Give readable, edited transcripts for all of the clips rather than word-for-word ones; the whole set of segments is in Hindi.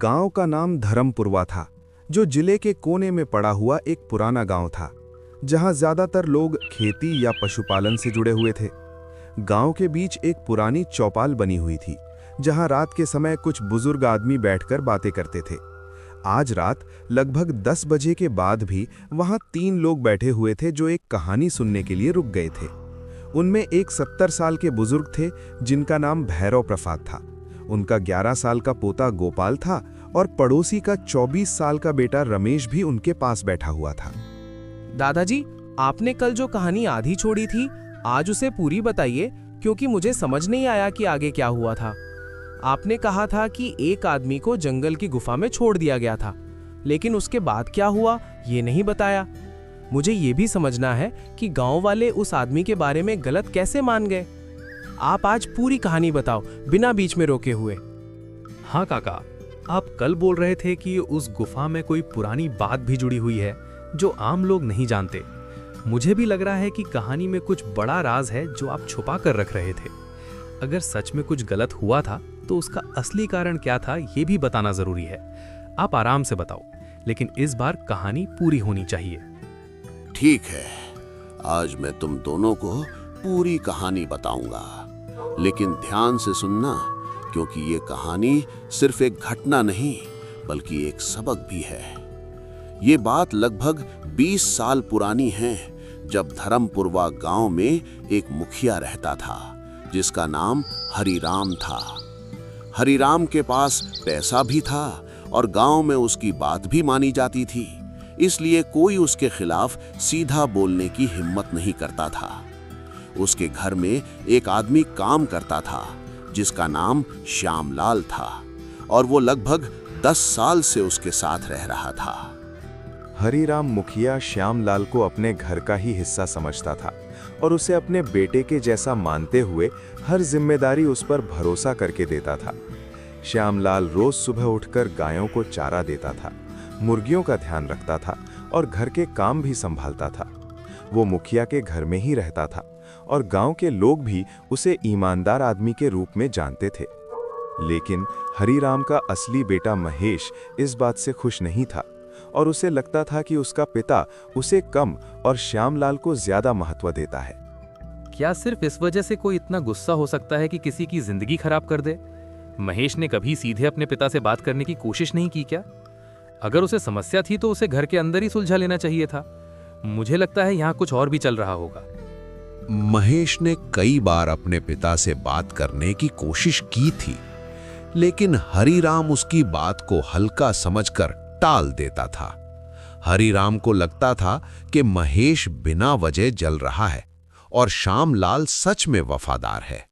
गांव का नाम धरमपुरवा था, जो जिले के कोने में पड़ा हुआ एक पुराना गांव था, जहां ज्यादातर लोग खेती या पशुपालन से जुड़े हुए थे। गांव के बीच एक पुरानी चौपाल बनी हुई थी, जहां रात के समय कुछ बुजुर्ग आदमी बैठकर बातें करते थे। आज रात लगभग 10 बजे के बाद भी वहां 3 लोग बैठे हुए थे, जो एक कहानी सुनने के लिए रुक गए थे। उनमें एक 70 साल के बुजुर्ग थे, जिनका नाम भैरव प्रसाद था। उनका 11 साल का पोता गोपाल था और पड़ोसी का 24 साल का बेटा रमेश भी उनके पास बैठा हुआ था। दादाजी, आपने कल जो कहानी आधी छोड़ी थी, आज उसे पूरी बताइए, क्योंकि मुझे समझ नहीं आया कि आगे क्या हुआ था। आपने कहा था कि एक आदमी को जंगल की गुफा में छोड़ दिया गया था, लेकिन उसके बाद क्या हुआ ये नहीं बताया। मुझे ये भी समझना है कि गांव वाले उस आदमी के बारे में गलत कैसे मान गए। आप आज पूरी कहानी बताओ, बिना बीच में रोके हुए। हाँ काका, आप कल बोल रहे थे कि उस गुफा में कोई पुरानी बात भी जुड़ी हुई है जो आम लोग नहीं जानते। मुझे भी लग रहा है कि कहानी में कुछ बड़ा राज है जो आप छुपा कर रख रहे थे। अगर सच में कुछ गलत हुआ था तो उसका असली कारण क्या था ये भी बताना जरूरी है। आप आराम से बताओ, लेकिन इस बार कहानी पूरी होनी चाहिए। ठीक है, आज मैं तुम दोनों को पूरी कहानी बताऊंगा, लेकिन ध्यान से सुनना, क्योंकि ये कहानी सिर्फ एक घटना नहीं बल्कि एक सबक भी है। ये बात लगभग 20 साल पुरानी है, जब धरमपुरवा गांव में एक मुखिया रहता था जिसका नाम हरिराम था। हरिराम के पास पैसा भी था और गांव में उसकी बात भी मानी जाती थी, इसलिए कोई उसके खिलाफ सीधा बोलने की हिम्मत नहीं करता था। उसके घर में एक आदमी काम करता था जिसका नाम श्यामलाल था, और वो लगभग 10 साल से उसके साथ रह रहा था। हरिराम मुखिया श्यामलाल को अपने घर का ही हिस्सा समझता था और उसे अपने बेटे के जैसा मानते हुए हर जिम्मेदारी उस पर भरोसा करके देता था। श्यामलाल रोज सुबह उठकर गायों को चारा देता था, मुर्गियों का ध्यान रखता था और घर के काम भी संभालता था। वो मुखिया के घर में ही रहता था और गांव के लोग भी उसे ईमानदार आदमी के रूप में जानते थे। लेकिन हरिराम का असली बेटा महेश इस बात से खुश नहीं था और उसे लगता था कि उसका पिता उसे कम और श्यामलाल को ज्यादा महत्व देता है। क्या सिर्फ इस वजह से कोई इतना गुस्सा हो सकता है कि किसी की जिंदगी खराब कर दे? महेश ने कभी सीधे अपने पिता से बात करने की कोशिश नहीं की क्या? अगर उसे समस्या थी तो उसे घर के अंदर ही सुलझा लेना चाहिए था। मुझे लगता है यहाँ कुछ और भी चल रहा होगा। महेश ने कई बार अपने पिता से बात करने की कोशिश की थी, लेकिन हरिराम उसकी बात को हल्का समझकर टाल देता था। हरिराम को लगता था कि महेश बिना वजह जल रहा है और श्यामलाल सच में वफादार है।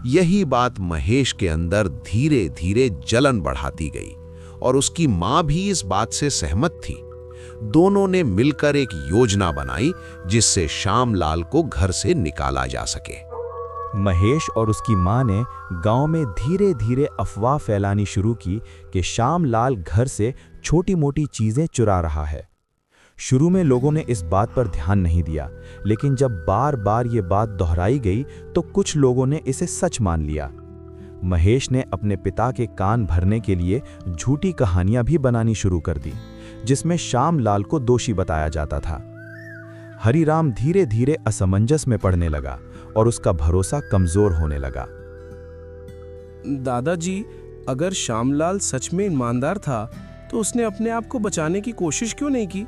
यही बात महेश के अंदर धीरे धीरे जलन बढ़ाती गई और उसकी मां भी इस बात से सहमत थी। दोनों ने मिलकर एक योजना बनाई जिससे श्यामलाल को घर से निकाला जा सके। महेश और उसकी मां ने गांव में धीरे धीरे अफवाह फैलानी शुरू की कि श्यामलाल घर से छोटी मोटी चीजें चुरा रहा है। शुरू में लोगों ने इस बात पर ध्यान नहीं दिया, लेकिन जब बार बार ये बात दोहराई गई तो कुछ लोगों ने इसे सच मान लिया। महेश ने अपने पिता के कान भरने के लिए झूठी कहानियां भी बनानी शुरू कर दी, जिसमें श्यामलाल को दोषी बताया जाता था। हरिराम धीरे धीरे असमंजस में पड़ने लगा और उसका भरोसा कमजोर होने लगा। दादाजी, अगर श्यामलाल सच में ईमानदार था तो उसने अपने आप को बचाने की कोशिश क्यों नहीं की?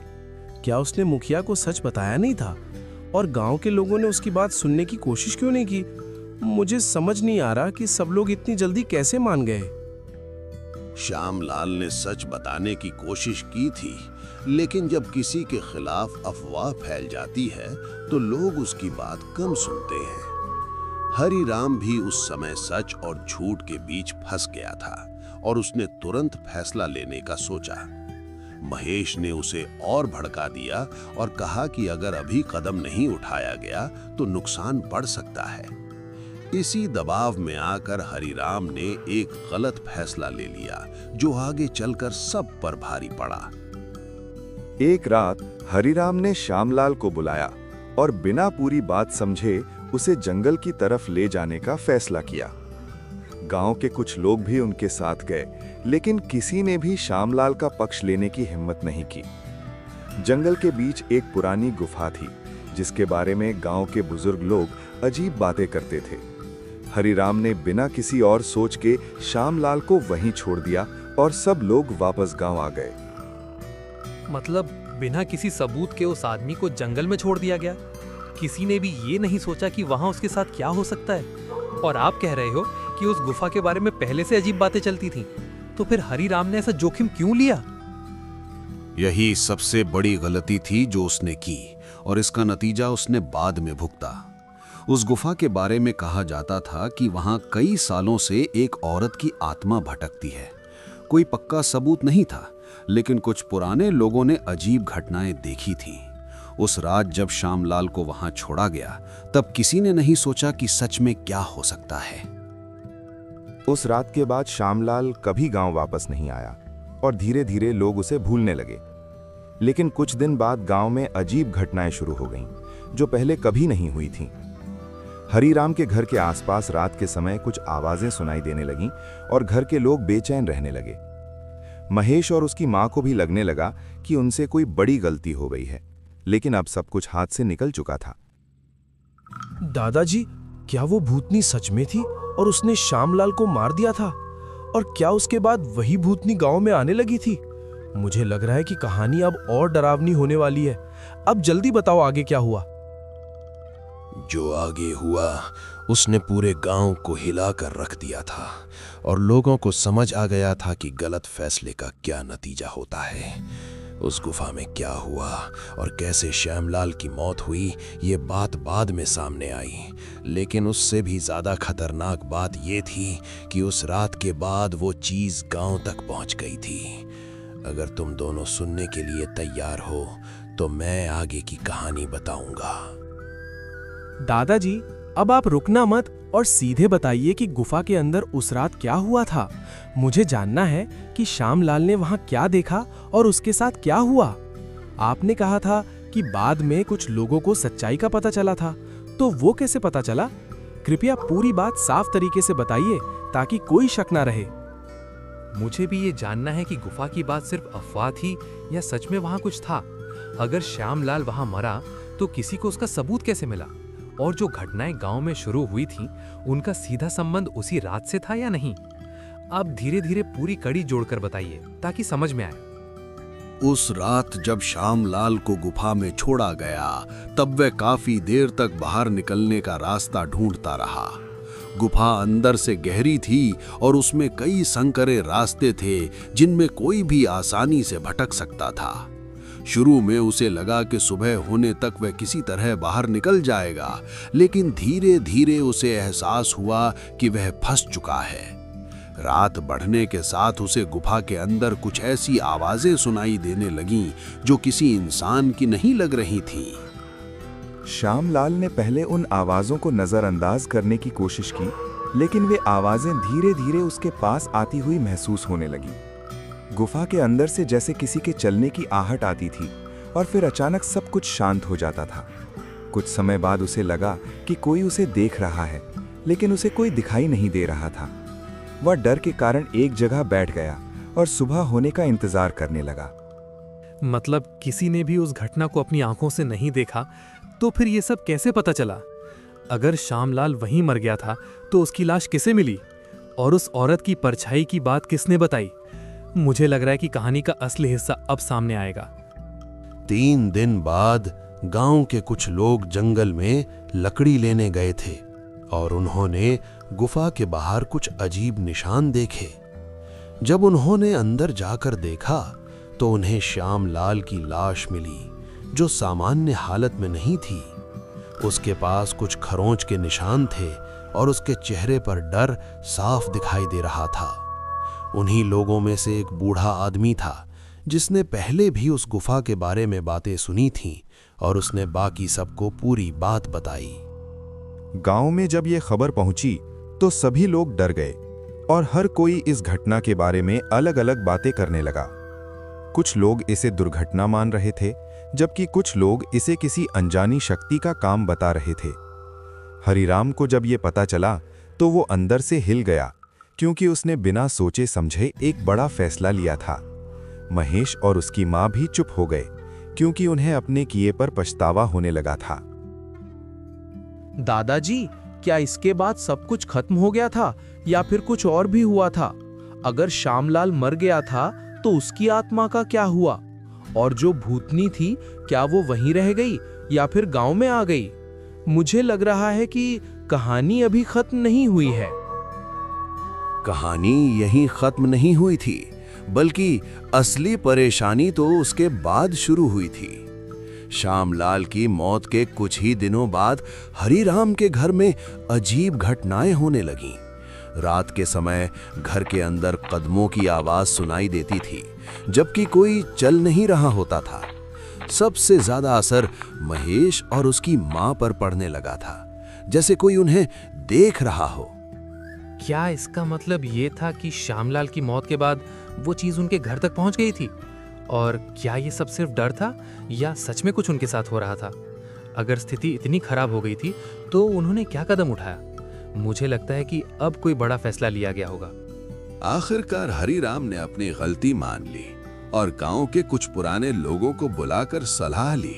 क्या उसने मुखिया को सच बताया नहीं था? और गांव के लोगों ने उसकी बात सुनने की कोशिश क्यों नहीं की? मुझे समझ नहीं आ रहा कि सब लोग इतनी जल्दी कैसे मान गए। श्यामलाल ने सच बताने की कोशिश की थी, लेकिन जब किसी के खिलाफ अफवाह फैल जाती है तो लोग उसकी बात कम सुनते हैं। हरिराम भी उस समय सच और झूठ के बीच फंस गया था और उसने तुरंत फैसला लेने का सोचा। महेश ने उसे और भड़का दिया और कहा कि अगर अभी कदम नहीं उठाया गया तो नुकसान बढ़ सकता है। इसी दबाव में आकर हरिराम ने एक गलत फैसला ले लिया जो आगे चलकर सब पर भारी पड़ा। एक रात हरिराम ने श्यामलाल को बुलाया और बिना पूरी बात समझे उसे जंगल की तरफ ले जाने का फैसला किया। गांव के कुछ लोग भी उनके साथ गए, लेकिन किसी ने भी श्यामलाल का पक्ष लेने की हिम्मत नहीं की। जंगल के बीच एक पुरानी गुफा थी, जिसके बारे में गांव के बुजुर्ग लोग अजीब बातें करते थे। हरिराम ने बिना किसी और सोच के श्यामलाल को वहीं छोड़ दिया और सब लोग वापस गांव आ गए। मतलब बिना किसी सबूत के उस आदमी को जंगल में छोड़ दिया गया? किसी ने भी ये नहीं सोचा कि वहां उसके साथ क्या हो सकता है? और आप कह रहे हो कि उस गुफा के बारे में पहले से अजीब बातें चलती थीं। तो फिर हरिराम ने ऐसा जोखिम क्यों लिया? यही सबसे बड़ी गलती थी जो उसने की, और इसका नतीजा उसने बाद में भुगता। उस गुफा के बारे में कहा जाता था कि वहां कई सालों से एक औरत की आत्मा भटकती है। कोई पक्का सबूत नहीं था, लेकिन कुछ पुराने लोगों ने अजीब घटनाएं देखी थीं। उस रात जब श्यामलाल को वहां छोड़ा गया, तब किसी ने नहीं सोचा कि सच में क्या हो सकता है। उस रात के बाद श्यामलाल कभी गांव वापस नहीं आया और धीरे धीरे लोग उसे भूलने लगे। लेकिन कुछ दिन बाद गांव में अजीब घटनाएं शुरू हो गईं, जो पहले कभी नहीं हुई थीं। हरिराम के घर के आसपास रात के समय कुछ आवाजें सुनाई देने लगीं और घर के लोग बेचैन रहने लगे। महेश और उसकी मां को भी लगने लगा कि उनसे कोई बड़ी गलती हो गई है, लेकिन अब सब कुछ हाथ से निकल चुका था। दादाजी, क्या वो भूतनी सच में थी और उसने श्यामलाल को मार दिया था? और क्या उसके बाद वही भूतनी गांव में आने लगी थी? मुझे लग रहा है कि कहानी अब और डरावनी होने वाली है। अब जल्दी बताओ आगे क्या हुआ। जो आगे हुआ उसने पूरे गांव को हिलाकर रख दिया था, और लोगों को समझ आ गया था कि गलत फैसले का क्या नतीजा होता है। उस गुफा में क्या हुआ और कैसे श्यामलाल की मौत हुई, ये बात बाद में सामने आई। लेकिन उससे भी ज्यादा खतरनाक बात ये थी कि उस रात के बाद वो चीज गांव तक पहुंच गई थी। अगर तुम दोनों सुनने के लिए तैयार हो तो मैं आगे की कहानी बताऊंगा। दादाजी, अब आप रुकना मत और सीधे बताइए कि गुफा के अंदर उस रात क्या हुआ था। मुझे जानना है कि श्यामलाल ने वहां क्या देखा और उसके साथ क्या हुआ। आपने कहा था कि बाद में कुछ लोगों को सच्चाई का पता चला था, तो वो कैसे पता चला? कृपया पूरी बात साफ तरीके से बताइए ताकि कोई शक ना रहे। मुझे भी ये जानना है कि गुफा की बात सिर्फ अफवाह थी या सच में वहां कुछ था। अगर श्यामलाल वहां मरा तो किसी को उसका सबूत कैसे मिला? और जो घटनाएं गांव में शुरू हुई थीं, उनका सीधा संबंध उसी रात से था या नहीं? आप धीरे धीरे पूरी कड़ी जोड़कर बताइए ताकि समझ में आए। उस रात जब श्यामलाल को गुफा में छोड़ा गया, तब वह काफी देर तक बाहर निकलने का रास्ता ढूंढता रहा। गुफा अंदर से गहरी थी और उसमें कई संकरे रास्ते थे जिनमें कोई भी आसानी से भटक सकता था। शुरू में उसे लगा कि सुबह होने तक वह किसी तरह बाहर निकल जाएगा, लेकिन धीरे धीरे उसे एहसास हुआ कि वह फंस चुका है। रात बढ़ने के साथ उसे गुफा के अंदर कुछ ऐसी आवाजें सुनाई देने लगीं जो किसी इंसान की नहीं लग रही थीं। श्यामलाल ने पहले उन आवाजों को नजरअंदाज करने की कोशिश की, लेकिन वे आवाजें धीरे धीरे उसके पास आती हुई महसूस होने लगी। गुफा के अंदर से जैसे किसी के चलने की आहट आती थी और फिर अचानक सब कुछ शांत हो जाता था। कुछ समय बाद उसे लगा कि कोई उसे देख रहा है, लेकिन उसे कोई दिखाई नहीं दे रहा था। वह डर के कारण एक जगह बैठ गया और सुबह होने का इंतजार करने लगा। मतलब किसी ने भी उस घटना को अपनी आंखों से नहीं देखा, तो फिर ये सब कैसे पता चला? अगर श्यामलाल वहीं मर गया था तो उसकी लाश किसे मिली? और उस औरत की परछाई की बात किसने बताई? मुझे लग रहा है कि कहानी का असली हिस्सा अब सामने आएगा। 3 दिन बाद गांव के कुछ लोग जंगल में लकड़ी लेने गए थे और उन्होंने गुफा के बाहर कुछ अजीब निशान देखे। जब उन्होंने अंदर जाकर देखा तो उन्हें श्यामलाल की लाश मिली, जो सामान्य हालत में नहीं थी। उसके पास कुछ खरोंच के निशान थे और उसके चेहरे पर डर साफ दिखाई दे रहा था। उन्हीं लोगों में से एक बूढ़ा आदमी था जिसने पहले भी उस गुफा के बारे में बातें सुनी थीं, और उसने बाकी सबको पूरी बात बताई। गांव में जब ये खबर पहुंची तो सभी लोग डर गए और हर कोई इस घटना के बारे में अलग अलग बातें करने लगा। कुछ लोग इसे दुर्घटना मान रहे थे, जबकि कुछ लोग इसे किसी अनजानी शक्ति का काम बता रहे थे। हरिराम को जब ये पता चला तो वो अंदर से हिल गया, क्योंकि उसने बिना सोचे समझे एक बड़ा फैसला लिया था। महेश और उसकी माँ भी चुप हो गए, क्योंकि उन्हें अपने किए पर पछतावा होने लगा था। दादाजी, क्या इसके बाद सब कुछ खत्म हो गया था या फिर कुछ और भी हुआ था? अगर श्यामलाल मर गया था तो उसकी आत्मा का क्या हुआ? और जो भूतनी थी, क्या वो वहीं रह गई या फिर गांव में आ गई? मुझे लग रहा है कि कहानी अभी खत्म नहीं हुई है। कहानी यहीं खत्म नहीं हुई थी, बल्कि असली परेशानी तो उसके बाद शुरू हुई थी। श्यामलाल की मौत के कुछ ही दिनों बाद हरिराम के घर में अजीब घटनाएं होने लगीं। रात के समय घर के अंदर कदमों की आवाज सुनाई देती थी, जबकि कोई चल नहीं रहा होता था। सबसे ज्यादा असर महेश और उसकी मां पर पड़ने लगा था, जैसे कोई उन्हें देख रहा हो। क्या इसका मतलब ये था कि श्यामलाल की मौत के बाद वो चीज उनके घर तक पहुंच गई थी? और क्या ये सब सिर्फ डर था या सच में कुछ उनके साथ हो रहा था? अगर स्थिति इतनी खराब हो गई थी तो उन्होंने क्या कदम उठाया? मुझे लगता है कि अब कोई बड़ा फैसला लिया गया होगा। आखिरकार हरिराम ने अपनी गलती मान ली और गांव के कुछ पुराने लोगों को बुलाकर सलाह ली।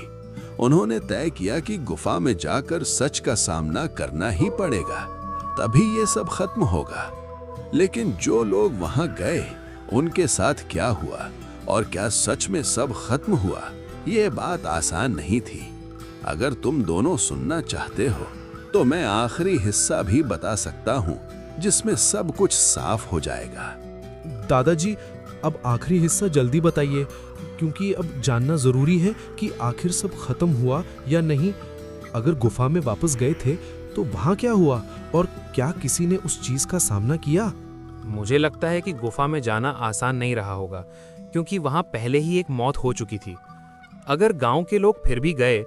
उन्होंने तय किया कि गुफा में जाकर सच का सामना करना ही पड़ेगा, तभी ये सब खत्म होगा। लेकिन जो लोग वहां गए, उनके साथ क्या हुआ और क्या सच में सब खत्म हुआ, ये बात आसान नहीं थी। अगर तुम दोनों सुनना चाहते हो तो मैं आखिरी हिस्सा भी बता सकता हूँ, जिसमें सब कुछ साफ हो जाएगा। दादाजी, अब आखिरी हिस्सा जल्दी बताइए, क्योंकि अब जानना जरूरी है कि आखिर सब खत्म हुआ या नहीं। अगर गुफा में वापस गए थे तो वहां क्या हुआ और क्या किसी ने उस चीज का सामना किया? मुझे लगता है कि गुफा में जाना आसान नहीं रहा होगा, क्योंकि वहां पहले ही एक मौत हो चुकी थी। अगर गांव के लोग फिर भी गए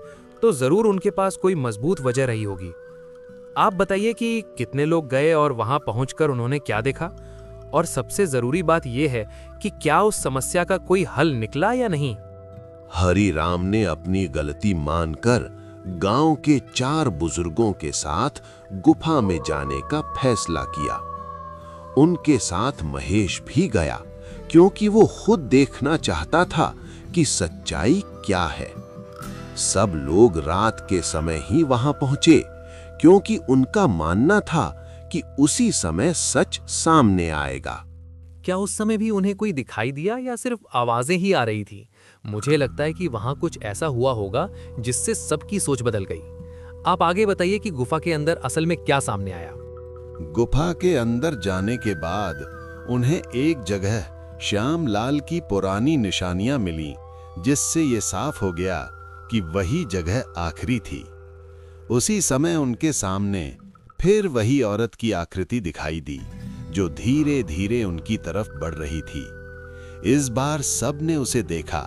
तो जरूर उनके पास कोई मजबूत वजह रही होगी। आप बताइए कि कितने लोग गए और वहां पहुंचकर उन्होंने क्या देखा? और सबसे जरूरी बात यह है कि क्या उस समस्या का कोई हल निकला या नहीं? हरिराम ने अपनी गलती मानकर गांव के 4 बुजुर्गों के साथ गुफा में जाने का फैसला किया। उनके साथ महेश भी गया, क्योंकि वो खुद देखना चाहता था कि सच्चाई क्या है। सब लोग रात के समय ही वहां पहुंचे, क्योंकि उनका मानना था कि उसी समय सच सामने आएगा। क्या उस समय भी उन्हें कोई दिखाई दिया या सिर्फ आवाजें ही आ रही थी? मुझे लगता है कि वहां कुछ ऐसा हुआ होगा जिससे सबकी सोच बदल गई। आप आगे बताइए कि गुफा के अंदर असल में क्या सामने आया। गुफा के अंदर जाने के बाद उन्हें एक जगह श्यामलाल की पुरानी निशानियां मिली, जिससे ये साफ हो गया कि वही जगह आखिरी थी। उसी समय उनके सामने फिर वही औरत की आकृति दिखाई दी, जो धीरे धीरे उनकी तरफ बढ़ रही थी। इस बार सब ने उसे देखा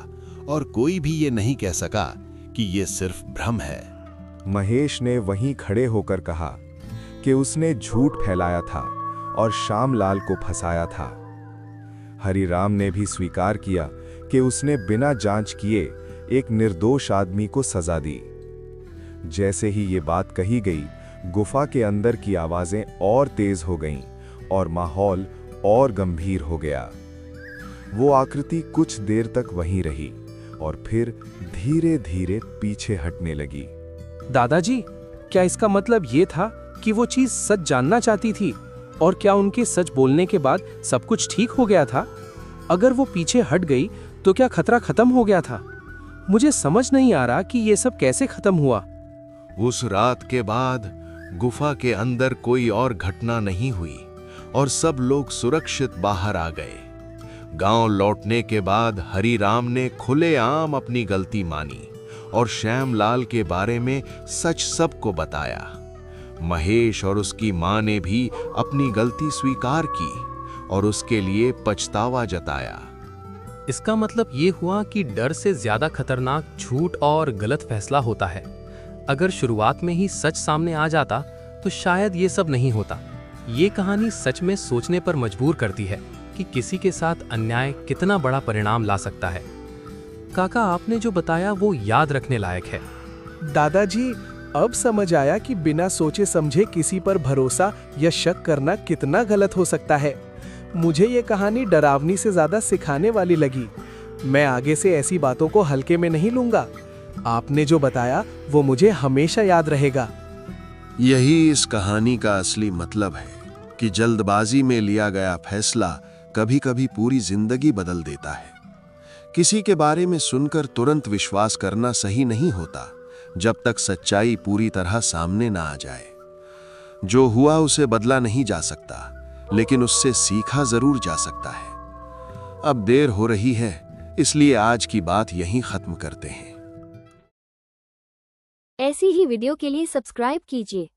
और कोई भी ये नहीं कह सका कि ये सिर्फ भ्रम है। महेश ने वहीं खड़े होकर कहा कि उसने झूठ फैलाया था और श्यामलाल को फंसाया था। हरिराम ने भी स्वीकार किया कि उसने बिना जांच किए एक निर्दोष आदमी को सजा दी। जैसे ही ये बात कही गई, गुफा के अंदर की आवाजें और तेज हो गईं और माहौल और गंभीर हो गया। वो आकृति कुछ देर तक वहीं रही और फिर धीरे धीरे पीछे हटने लगी। दादाजी, क्या इसका मतलब ये था कि वो चीज सच जानना चाहती थी? और क्या उनके सच बोलने के बाद सब कुछ ठीक हो गया था? अगर वो पीछे हट गई तो क्या खतरा खत्म हो गया था? मुझे समझ नहीं आ रहा कि ये सब कैसे खत्म हुआ। उस रात के बाद गुफा के अंदर कोई और घटना नहीं हुई और सब लोग सुरक्षित बाहर आ गए। गांव लौटने के बाद हरिराम ने खुलेआम अपनी गलती मानी और श्यामलाल के बारे में सच सबको बताया। महेश और उसकी मां ने भी अपनी गलती स्वीकार की और उसके लिए पछतावा जताया। इसका मतलब ये हुआ कि डर से ज्यादा खतरनाक झूठ और गलत फैसला होता है। अगर शुरुआत में ही सच सामने आ जाता तो शायद ये सब नहीं होता। ये कहानी सच में सोचने पर मजबूर करती है कि किसी के साथ अन्याय कितना बड़ा परिणाम ला सकता है। काका, आपने जो बताया वो याद रखने लायक है। दादाजी, अब समझ आया कि बिना सोचे समझे किसी पर भरोसा या शक करना कितना गलत हो सकता है। मुझे ये कहानी डरावनी से ज्यादा सिखाने वाली लगी। मैं आगे से ऐसी बातों को हल्के में नहीं लूंगा। आपने जो बताया वो मुझे हमेशा याद रहेगा। यही इस कहानी का असली मतलब है कि जल्दबाजी में लिया गया फैसला कभी-कभी पूरी जिंदगी बदल देता है। किसी के बारे में सुनकर तुरंत विश्वास करना सही नहीं होता जब तक सच्चाई पूरी तरह सामने ना आ जाए। जो हुआ उसे बदला नहीं जा सकता, लेकिन उससे सीखा जरूर जा सकता है। अब देर हो रही है, इसलिए आज की बात यहीं खत्म करते हैं। ऐसी ही वीडियो के लिए सब्सक्राइब कीजिए